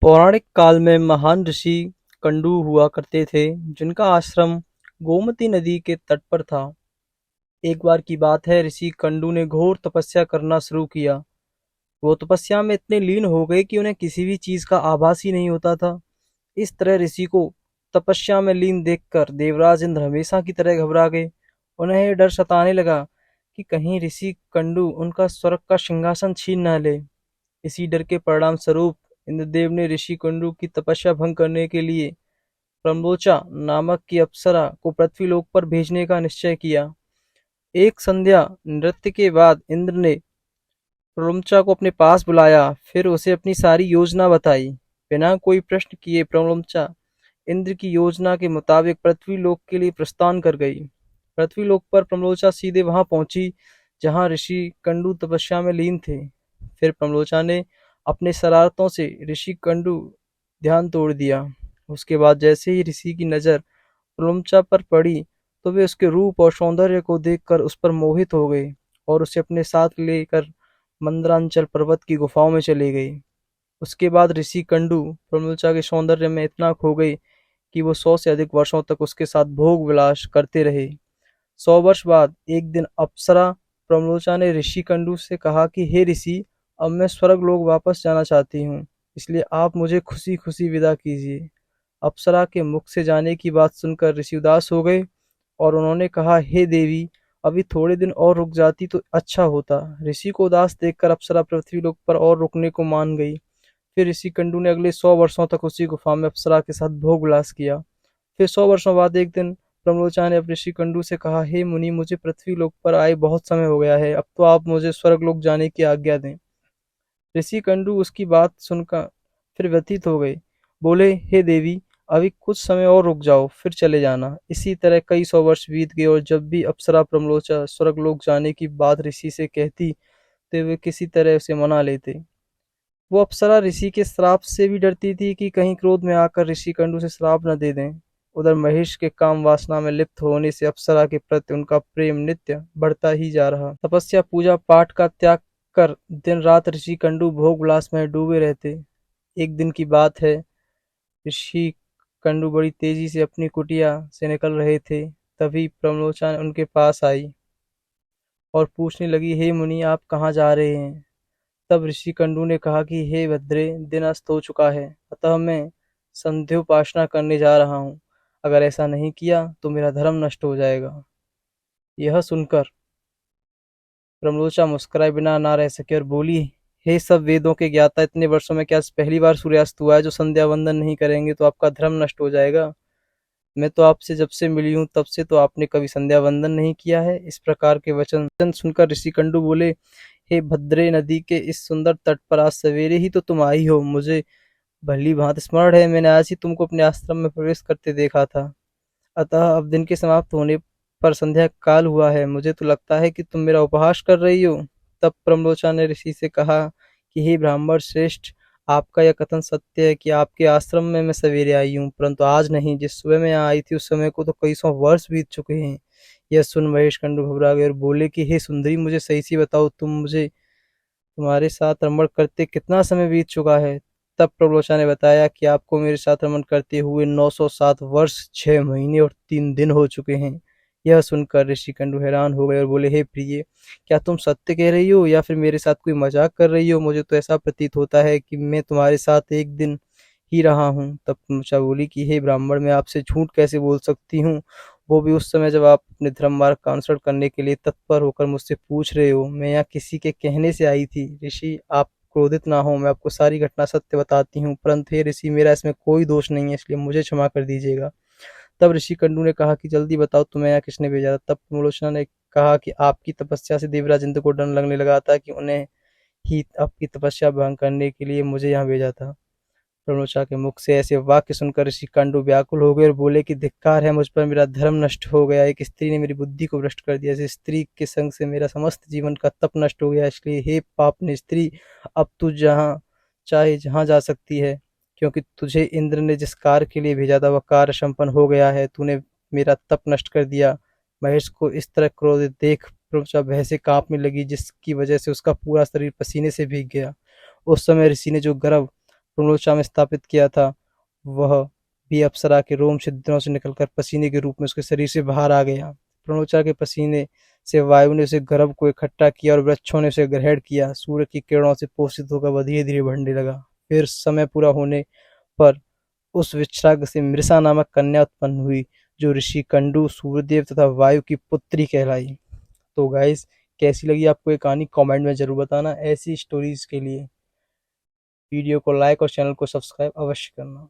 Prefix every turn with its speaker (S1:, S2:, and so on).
S1: पौराणिक काल में महान ऋषि कंडू हुआ करते थे, जिनका आश्रम गोमती नदी के तट पर था। एक बार की बात है, ऋषि कंडू ने घोर तपस्या करना शुरू किया। वो तपस्या में इतने लीन हो गए कि उन्हें किसी भी चीज का आभास ही नहीं होता था। इस तरह ऋषि को तपस्या में लीन देखकर देवराज इंद्र हमेशा की तरह घबरा गए। उन्हें यह डर सताने लगा कि कहीं ऋषि कंडू उनका स्वर्ग का सिंहासन छीन न ले। इसी डर के परिणाम स्वरूप इंद्रदेव ने ऋषि कुंडू की तपस्या भंग करने के लिए प्रम्बोचा नामक की अप्सरा को पृथ्वीलोक पर भेजने का निश्चय किया। एक संध्या नृत्य के बाद इंद्र ने प्रलम्बचा को अपने पास बुलाया, फिर उसे अपनी सारी योजना बताई। बिना कोई प्रश्न किए प्रलम्बचा इंद्र की योजना के मुताबिक पृथ्वीलोक के लिए प्रस्थान कर गई। पृथ्वीलोक पर प्रम्बोचा सीधे वहां पहुंची जहां ऋषि कंडू तपस्या में लीन थे। फिर प्रम्बोचा ने अपने शरारतों से ऋषि कंडू ध्यान तोड़ दिया। उसके बाद जैसे ही ऋषि की नजर प्रलम्बचा पर पड़ी, तो वे उसके रूप और सौंदर्य को देखकर उस पर मोहित हो गए और उसे अपने साथ लेकर मंदरांचल पर्वत की गुफाओं में चले गए। उसके बाद ऋषि कंडू प्रलम्बचा के सौंदर्य में इतना खो गए कि वो 100 से अधिक वर्षों तक उसके साथ भोग विलास करते रहे। 100 वर्ष बाद एक दिन अप्सरा प्रम्बोचा ने ऋषि कंडू से कहा कि हे ऋषि, अब मैं स्वर्ग लोक वापस जाना चाहती हूँ, इसलिए आप मुझे खुशी खुशी विदा कीजिए। अप्सरा के मुख से जाने की बात सुनकर ऋषि उदास हो गए और उन्होंने कहा, हे देवी, अभी थोड़े दिन और रुक जाती तो अच्छा होता। ऋषि को उदास देखकर अप्सरा पृथ्वीलोक पर और रुकने को मान गई। फिर ऋषि कंडू ने अगले 100 वर्षों तक उसी गुफा में अप्सरा के साथ भोग विलास किया। फिर 100 वर्षों बाद एक दिन प्रम्बोचा ने अब ऋषि कंडू से कहा, हे मुनि, मुझे पृथ्वीलोक पर आए बहुत समय हो गया है, अब तो आप मुझे स्वर्गलोक जाने की आज्ञा दें। ऋषि कंडू उसकी बात सुनकर फिर व्यथित हो गए। बोले, हे देवी, अभी कुछ समय और रुक जाओ, फिर चले जाना। इसी तरह कई 100 वर्ष बीत गए और जब भी अप्सरा प्रम्बोचा स्वर्गलोक जाने की बात ऋषि से कहती, तो वे किसी तरह उसे मना लेते। वो अप्सरा ऋषि के श्राप से भी डरती थी कि कहीं क्रोध में आकर ऋषि कंडू से श्राप न दे दें। उधर महेश के काम वासना में लिप्त होने से अप्सरा के प्रति उनका प्रेम नित्य बढ़ता ही जा रहा। तपस्या पूजा पाठ का त्याग कर दिन रात ऋषि कंडू भोग विलास में डूबे रहते। एक दिन की बात है, ऋषि कंडू बड़ी तेजी से अपनी कुटिया से निकल रहे थे। तभी प्रमोचा उनके पास आई और पूछने लगी, हे मुनि, आप कहाँ जा रहे हैं? तब ऋषि कंडू ने कहा कि हे भद्रे, दिन अस्त हो चुका है, अतः मैं संध्योपासना करने जा रहा हूँ। अगर ऐसा नहीं किया तो मेरा धर्म नष्ट हो जाएगा। यह सुनकर प्रमलोचा मुस्कुराए बिना ना रह सके और बोली, हे सब वेदों के ज्ञाता, इतने वर्षों में क्या पहली बार सूर्यास्त हुआ है जो संध्या वंदन नहीं करेंगे तो आपका धर्म नष्ट हो जाएगा? मैं तो आपसे जब से मिली हूँ तब से तो आपने कभी संध्या वंदन नहीं किया है। इस प्रकार के वचन सुनकर ऋषि कंडू बोले, हे भद्रे, नदी के इस सुंदर तट पर आज सवेरे ही तो तुम आई हो। मुझे भली भांति स्मरण है, मैंने आज ही तुमको अपने आश्रम में प्रवेश करते देखा था। अतः अब दिन के समाप्त होने पर संध्या काल हुआ है, मुझे तो लगता है कि तुम मेरा उपहास कर रही हो। तब प्रम्बोचा ने ऋषि से कहा कि हे ब्राह्मण श्रेष्ठ, आपका यह कथन सत्य है कि आपके आश्रम में मैं सवेरे आई हूँ, परंतु आज नहीं। जिस सुबह मैं यहाँ आई थी उस समय को तो कई 100 वर्ष बीत चुके हैं। यह सुन महेश कंडू घबरा गए और बोले कि हे सुंदरी, मुझे सही से बताओ, मुझे तुम्हारे साथ रमण करते कितना समय बीत चुका है? तब प्रबलोचना ने बताया कि आपको मेरे साथ रमण करते हुए 907 वर्ष 6 महीने और 3 दिन हो चुके हैं। यह सुनकर ऋषि कंडू हैरान हो गए और बोले, हे प्रिय, क्या तुम सत्य कह रही हो या फिर मेरे साथ कोई मजाक कर रही हो? मुझे तो ऐसा प्रतीत होता है कि मैं तुम्हारे साथ एक दिन ही रहा हूँ। तब ऋचा बोली कि हे ब्राह्मण, मैं आपसे झूठ कैसे बोल सकती हूँ, वो भी उस समय जब आप अपने धर्म मार्ग का अनुसरण करने के लिए तत्पर होकर मुझसे पूछ रहे हो। मैं यहाँ किसी के कहने से आई थी। ऋषि, आप क्रोधित ना हो, मैं आपको सारी घटना सत्य बताती हूँ, परंतु हे ऋषि, मेरा इसमें कोई दोष नहीं है, इसलिए मुझे क्षमा कर दीजिएगा। तब ऋषि कंडू ने कहा कि जल्दी बताओ, तुम्हें यहाँ किसने भेजा था? तब प्रलोचना ने कहा कि आपकी तपस्या से देवराज इंद्र को डर लगने लगा था कि उन्हें ही आपकी तपस्या भंग करने के लिए मुझे यहाँ भेजा था। प्रनोचा के मुख से ऐसे वाक्य सुनकर ऋषि कंडू व्याकुल हो गए और बोले कि धिक्कार है मुझ पर, मेरा धर्म नष्ट हो गया। एक स्त्री ने मेरी बुद्धि को भ्रष्ट कर दिया, इस स्त्री के संग से मेरा समस्त जीवन का तप नष्ट हो गया। इसलिए हे पापनी स्त्री, अब तू जहाँ चाहे जहाँ जा सकती है, क्योंकि तुझे इंद्र ने जिस कार्य के लिए भेजा था वह कार्य संपन्न हो गया है। तूने मेरा तप नष्ट कर दिया। महेश को इस तरह क्रोधित देख प्रनोचा भय से कांपने लगी, जिसकी वजह से उसका पूरा शरीर पसीने से भीग गया। उस समय ऋषि ने जो गर्भ प्रणोचा में स्थापित किया था, वह भी अप्सरा के रोम छिद्रों से निकलकर पसीने के रूप में उसके शरीर से बाहर आ गया। प्रणोचा के पसीने से वायु ने उसे गर्भ को इकट्ठा किया और वृक्षों ने उसे ग्रहण किया। सूर्य की किरणों से पोषित होकर वह धीरे धीरे बढ़ने लगा। फिर समय पूरा होने पर उस विश्राग से मृषा नामक कन्या उत्पन्न हुई, जो ऋषि कंडू, सूर्यदेव तथा वायु की पुत्री कहलाई। तो गाइस, कैसी लगी आपको ये कहानी कमेंट में जरूर बताना। ऐसी स्टोरीज के लिए वीडियो को लाइक और चैनल को सब्सक्राइब अवश्य करना।